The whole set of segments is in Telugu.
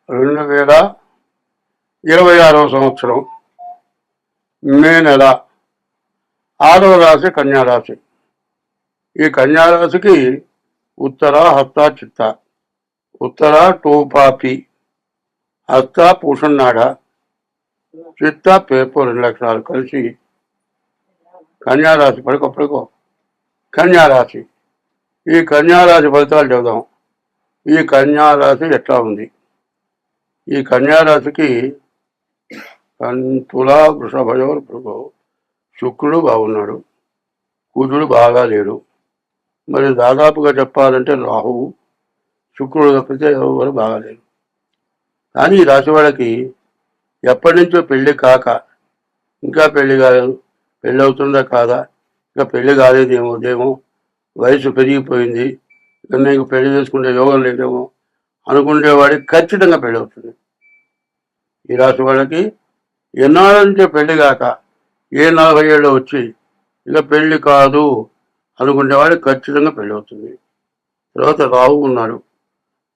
2026 సంవత్సరం మే నెల 6వ రాశి కన్యారాశి. ఈ కన్యారాశికి ఉత్తర హస్త చిత్త, ఉత్తర టోపాపి, హస్త పూషణాడ, చిత్త పేపు 2 లక్షణాలు కలిసి కన్యారాశి. పడుకో కన్యారాశి. ఈ కన్యారాశి ఫలితాలు చెబుదాం. ఈ కన్యారాశి ఎట్లా ఉంది? ఈ కన్యారాశికి తులా వృషభయోర్ భృగో, శుక్రుడు బాగున్నాడు, కుజుడు బాగా లేడు. మరి దాదాపుగా చెప్పాలంటే రాహువు, శుక్రుడు తప్పితే ఎవరు బాగాలేరు. కానీ ఈ రాశి వాళ్ళకి ఎప్పటి నుంచో పెళ్లి కాక, ఇంకా పెళ్లి కాలేదు, పెళ్ళి అవుతుందా కాదా, ఇంకా పెళ్లి కాలేదేమో, వయసు పెరిగిపోయింది, నీకు పెళ్లి చేసుకుంటే యోగం లేదేమో అనుకునేవాడికి ఖచ్చితంగా పెళ్ళి అవుతుంది. ఈ రాశి వాళ్ళకి ఎన్నాళ్ళ నుంచో పెళ్లి కాక, ఏ 40 ఏళ్ళు వచ్చి ఇక పెళ్లి కాదు అనుకునేవాడికి ఖచ్చితంగా పెళ్ళి అవుతుంది. తర్వాత రాహు ఉన్నాడు,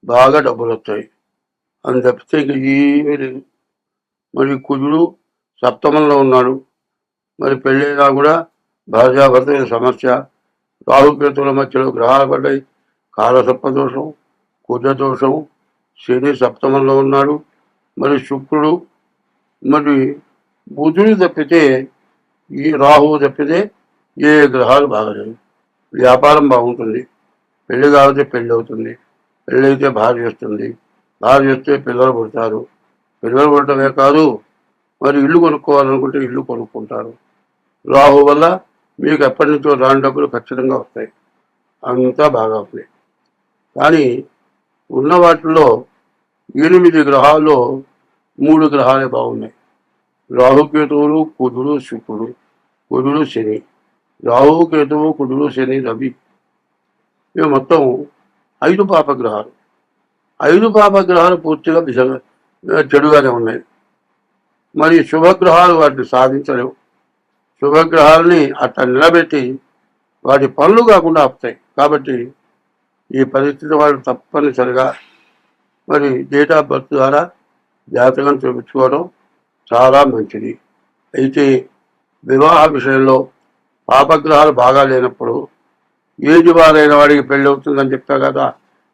బాగా డబ్బులు వస్తాయి అని తప్పితే ఇంక ఏమీ లేదు. మరి కుజుడు సప్తమంలో ఉన్నాడు, మరి పెళ్ళైనా కూడా భార్యాభర్తల సమస్య. రాహుకేతుల మధ్యలో గ్రహాలు పడ్డాయి, కాలసర్ప దోషం, కుజ దోషం, శని సప్తమంలో ఉన్నాడు, మరి శుక్రుడు, మరి బుధుడు తప్పితే, ఈ రాహువు తప్పితే ఏ గ్రహాలు బాగలేవు. వ్యాపారం బాగుంటుంది, పెళ్లి కాకపోతే పెళ్ళి అవుతుంది, పెళ్ళి అయితే భార్య వస్తుంది, భార్య వస్తే పిల్లలు పుడతారు, పిల్లలు పుట్టడమే కాదు మరి ఇల్లు కొనుక్కోవాలనుకుంటే ఇల్లు కొనుక్కుంటారు. రాహు వల్ల మీకు ఎప్పటి నుంచో రాని డబ్బులు ఖచ్చితంగా వస్తాయి, అంతా బాగా ఉంది. కానీ ఉన్న వాటిల్లో 8 గ్రహాల్లో 3 గ్రహాలే బాగున్నాయి. రాహుకేతువులు, కుజుడు, శుక్రుడు, కుజుడు, శని. రాహుకేతువు, కుజుడు, శని, రవి, ఇవి మొత్తం 5 పాపగ్రహాలు. 5 పాపగ్రహాలు పూర్తిగా చెడుగానే ఉన్నాయి. మరి శుభగ్రహాలు వాటిని సాధించలేవు. శుభగ్రహాలని అట్లా నిలబెట్టి వాటి పనులు కాకుండా ఆపుతాయి. కాబట్టి ఈ పరిస్థితి వాళ్ళు తప్పనిసరిగా మరి డేట్ ఆఫ్ బర్త్ ద్వారా జాతకం చూపించుకోవడం చాలా మంచిది. అయితే వివాహ విషయంలో పాపగ్రహాలు బాగా లేనప్పుడు ఏజ్ బారైన వాడికి పెళ్ళి అవుతుందని చెప్పా కదా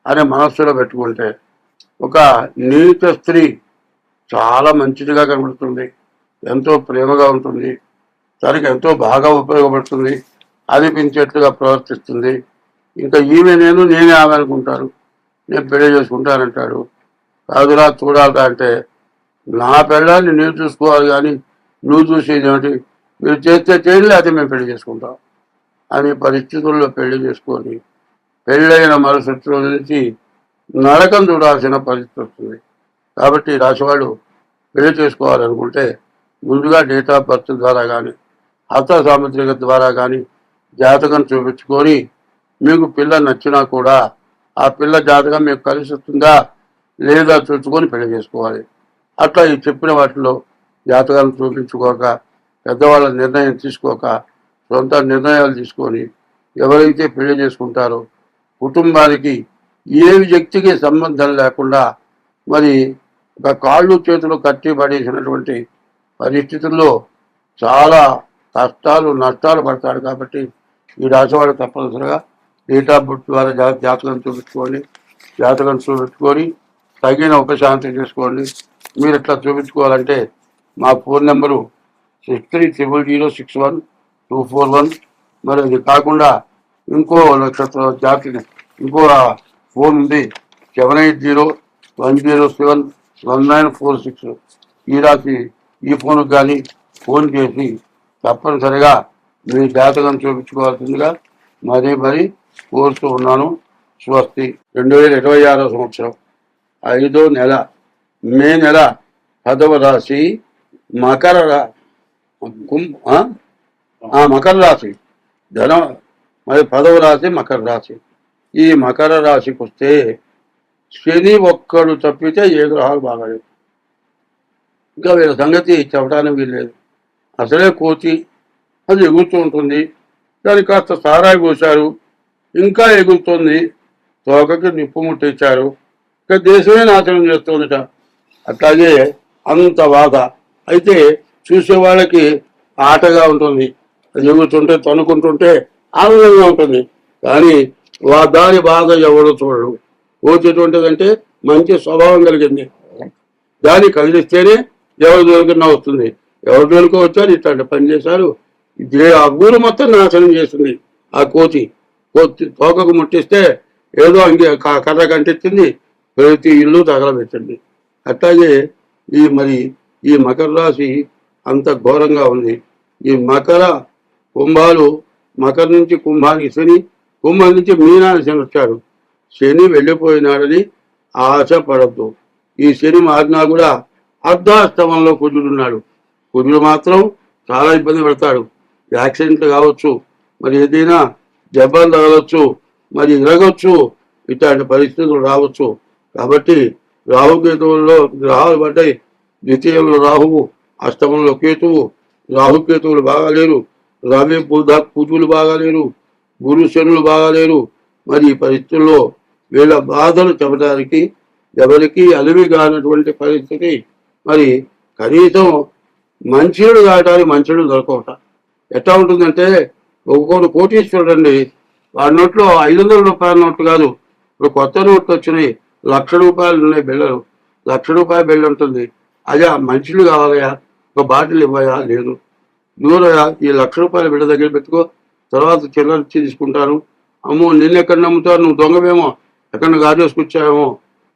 అనే మనస్సులో పెట్టుకుంటే ఒక నీత స్త్రీ చాలా మంచిదిగా కనబడుతుంది, ఎంతో ప్రేమగా ఉంటుంది, తనకి ఎంతో బాగా ఉపయోగపడుతుంది అనిపించేట్లుగా ప్రవర్తిస్తుంది. ఇంకా నేనే ఆమె అనుకుంటారు, నేను పెళ్లి చేసుకుంటానంటాడు. కాదురా చూడాలరా అంటే, నా పెళ్ళాన్ని నేను చూసుకోవాలి కానీ నువ్వు చూసేది ఏమిటి, మీరు చేస్తే చేయండి లేకపోతే మేము పెళ్లి చేసుకుంటాం అనే పరిస్థితుల్లో పెళ్లి చేసుకొని పెళ్ళైన మరుసటి రోజు నుంచి నరకం చూడాల్సిన పరిస్థితి వస్తుంది. కాబట్టి రాశివాళ్ళు పెళ్లి చేసుకోవాలనుకుంటే ముందుగా డేట్ ఆఫ్ బర్త్ ద్వారా కానీ హస్త సాముద్రిక ద్వారా కానీ జాతకం చూపించుకొని మీకు పిల్ల నచ్చినా కూడా ఆ పిల్ల జాతకం మీకు కలిసి వస్తుందా లేదా చూసుకొని పెళ్లి చేసుకోవాలి. అట్లా ఈ చెప్పిన వాటిలో జాతకాలను చూపించుకోక, పెద్దవాళ్ళ నిర్ణయం తీసుకోక, సొంత నిర్ణయాలు తీసుకొని ఎవరైతే పెళ్లి చేసుకుంటారో కుటుంబానికి ఏ వ్యక్తికి సంబంధం లేకుండా మరి ఒక కాళ్ళు చేతులు కట్టి పడేసినటువంటి పరిస్థితుల్లో చాలా కష్టాలు నష్టాలు పడతాడు. కాబట్టి ఈ రాశివాడు తప్పనిసరిగా డేట్ ఆఫ్ బర్త్ ద్వారా జాతకం చూపించుకొని తగిన ఉపశాంతి చేసుకోండి. మీరు ఇట్లా చూపించుకోవాలంటే మా ఫోన్ నెంబరు 6300061241. మరి అది కాకుండా ఇంకో నక్షత్ర జాతి ఇంకో ఫోన్ ఉంది 7801071946. ఈ రాశి ఈ ఫోన్కి కానీ ఫోన్ చేసి తప్పనిసరిగా మీ జాతకం చూపించుకోవాల్సిందిగా మరీ కోరుతూ ఉన్నాను. స్వస్తి. 2026 సంవత్సరం 5వ నెల మే నెల 10వ రాశి మకర రాశి మరి 10వ రాశి మకర రాశి. ఈ మకర రాశికి వస్తే శని ఒక్కడు తప్పితే ఏ గ్రహాలు బాగాలేదు. ఇంకా వీళ్ళ సంగతి చెప్పడానికి వీల్లేదు. అసలే కోతి అది ఎగురుతూ ఉంటుంది, దానికి కాస్త సారాయి పోశారు, ఇంకా ఎగురుతుంది, తోకకి నిప్పు ముట్టించారు, ఇక దేశమే నాశనం చేస్తుందిట. అట్లాగే అంత బాధ. అయితే చూసే వాళ్ళకి ఆటగా ఉంటుంది, ఎగురుతుంటే తనుకుంటుంటే ఆనందంగా ఉంటుంది. కానీ దాని బాధ ఎవరు చూడరు. పోచేటువంటిదంటే మంచి స్వభావం కలిగింది, దాన్ని కదిలిస్తేనే ఎవరి దొరికినా వస్తుంది. ఎవరి దొరికి వచ్చారు ఇట్లాంటి పని చేశారు. ఆ ఊరు మొత్తం నాశనం చేస్తుంది. ఆ కోతి తోకకు ముట్టిస్తే ఏదో కర్ర కంటించింది, ప్రతి ఇల్లు తగలబెట్టింది. అట్లాగే ఈ మకర రాశి అంత ఘోరంగా ఉంది. ఈ కుంభాలు, మకర నుంచి కుంభానికి శని, కుంభం నుంచి మీనానికి శని వచ్చాడు. శని వెళ్ళిపోయినాడని ఆశపడద్దు. ఈ శని మారినా కూడా అర్ధాష్టమంలో కుజుడున్నాడు. కుజుడు మాత్రం చాలా ఇబ్బంది పడతాడు. యాక్సిడెంట్లు కావచ్చు, మరి ఏదైనా దెబ్బలు తగలవచ్చు, మరి ఇరగొచ్చు, ఇట్లాంటి పరిస్థితులు రావచ్చు. కాబట్టి రాహుకేతువుల్లో గ్రహాలు పడ్డాయి. ద్వితీయంలో రాహువు, అష్టమంలో కేతువు. రాహుకేతువులు బాగాలేరు, రవి బుధ కుజులు బాగాలేరు, గురు శనులు బాగాలేరు. మరి ఈ పరిస్థితుల్లో వీళ్ళ బాధలు చెప్పడానికి ఎవరికి అలివి కానటువంటి పరిస్థితి. మరి కనీసం మంచినీళ్ళు తాగడానికి మంచినీళ్ళు దొరకవట. ఎట్లా ఉంటుందంటే ఒక్కొక్కరు కోటీశ్వరుడు అండి, వాడి నోట్లో 500 రూపాయల నోట్లు కాదు, ఇప్పుడు కొత్త నోట్లు వచ్చినాయి, ₹1,00,000 ఉన్నాయి బిళ్ళలు. ₹1,00,000 బిళ్ళ ఉంటుంది. అయ్యా మంచినీళ్ళు కావాలయా, ఒక బాటిల్ ఇవ్వయా, లేదు. దూరయా ఈ ₹1,00,000 బిళ్ళ దగ్గర పెట్టుకో, తర్వాత చిల్లర ఇచ్చి తీసుకుంటాను. అమ్మో నిన్ను ఎక్కడ నమ్ముతారు, నువ్వు దొంగవేమో, ఎక్కడ గాజేసుకొచ్చావేమో.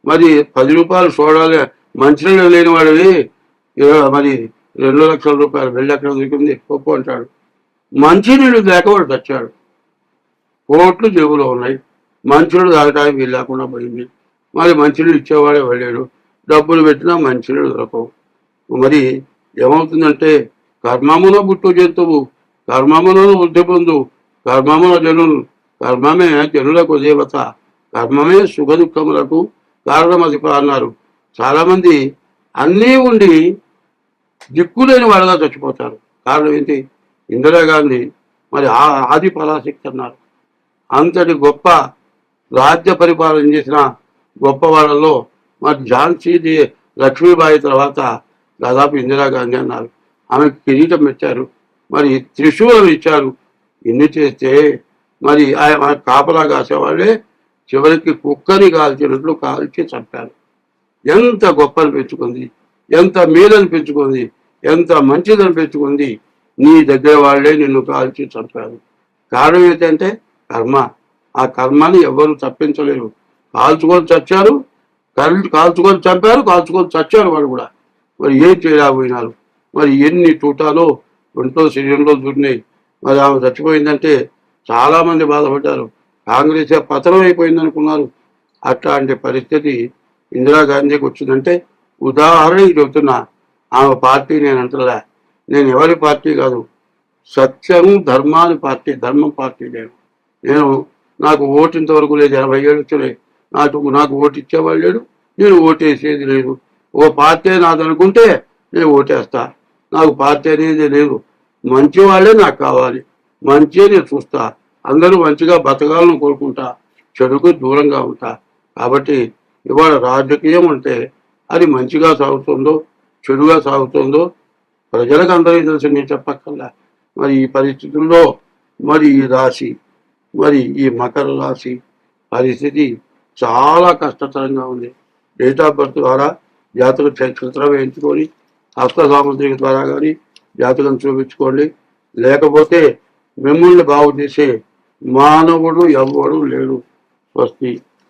మరి ₹10 చూడాలి, మంచినీళ్ళు లేని వాడివి మరి ₹2,00,000 బిళ్ళ ఎక్కడ దొరికింది ఒప్పు అంటాడు. మంచినీళ్ళు లేక వాడు తెచ్చాడు. కోట్లు జేబులో ఉన్నాయి, మంచినీళ్ళు తాగడానికి వీలు లేకుండా పోయింది. మరి మంచినీళ్ళు ఇచ్చేవాడే వెళ్ళాడు, డబ్బులు పెట్టినా మంచినీళ్ళు దొరకవు. మరి ఏమవుతుందంటే కర్మమున పుట్టు జంతువు, కర్మములను వృద్ధి పొందు, కర్మమున జనులు, కర్మమే జనులకు దేవత, కర్మమే సుఖ దుఃఖములకు కారణమది అన్నారు. చాలామంది అన్నీ ఉండి దిక్కులేని వాళ్ళగా చచ్చిపోతారు. కారణం ఏంటి? ఇందిరాగాంధీ మరి ఆది పరాశక్తి అన్నారు. అంతటి గొప్ప రాజ్య పరిపాలన చేసిన గొప్ప వాళ్ళలో మరి ఝాన్సీ లక్ష్మీబాయి తర్వాత దాదాపు ఇందిరాగాంధీ అన్నారు. ఆమెకు కిరీటం ఇచ్చారు, మరి త్రిశూలం ఇచ్చారు. ఇన్ని చేస్తే మరి ఆయన కాపలా కాసేవాళ్ళే చివరికి కుక్కని కాల్చినట్లు కాల్చి చంపారు. ఎంత గొప్ప అనిపించుకుంది, ఎంత మేలని పెంచుకుంది, ఎంత మంచిదని పెంచుకుంది. నీ దగ్గర వాళ్ళే నిన్ను కాల్చి చంపారు. కారణం ఏంటంటే కర్మ. ఆ కర్మని ఎవరు తప్పించలేరు. కాల్చుకొని చచ్చారు, కాల్చుకొని చంపారు, కాల్చుకొని చచ్చారు వాళ్ళు కూడా. మరి ఏం చేయలేకపోయినారు. మరి ఎన్ని తూటాలో ఒంట్లో శరీరంలో దూరినాయి. మరి ఆమె చచ్చిపోయిందంటే చాలామంది బాధపడ్డారు. కాంగ్రెస్ పతనం అయిపోయింది అనుకున్నారు. అట్లాంటి పరిస్థితి ఇందిరాగాంధీకి వచ్చిందంటే ఉదాహరణకి చెబుతున్నా. ఆమె పార్టీ నేను అంటలే, నేను ఎవరి పార్టీ కాదు, సత్యము ధర్మాని పార్టీ, ధర్మం పార్టీ నేను నాకు ఓటు ఇంతవరకు లేదు. 80 ఏళ్ళు వచ్చాయి, నాకు ఓటు ఇచ్చేవాళ్ళు లేడు, నేను ఓటేసేది లేదు. ఓ పార్టీ నాది అనుకుంటే నేను ఓటేస్తా. నాకు పార్టీ అనేది లేదు. మంచి వాళ్ళే నాకు కావాలి, మంచిగా నేను చూస్తా, అందరూ మంచిగా బతకాలను కోరుకుంటా, చెడుకు దూరంగా ఉంటా. కాబట్టి ఇవాళ రాజకీయం అంటే అది మంచిగా సాగుతుందో చెడుగా సాగుతుందో ప్రజలకు అందరికీ తెలుసు, నేను చెప్పక్కర్లా. మరి ఈ పరిస్థితుల్లో మరి ఈ రాశి, మరి ఈ మకర రాశి పరిస్థితి చాలా కష్టతరంగా ఉంది. డేట్ ఆఫ్ బర్త్ ద్వారా జాతక చిత్రం వేయించుకొని హస్త సాముద్రిక ద్వారా కానీ జాతకం చూపించుకోండి. లేకపోతే మిమ్మల్ని బాగు చేసే మానవుడు ఎవ్వడు లేడు. స్వస్తి.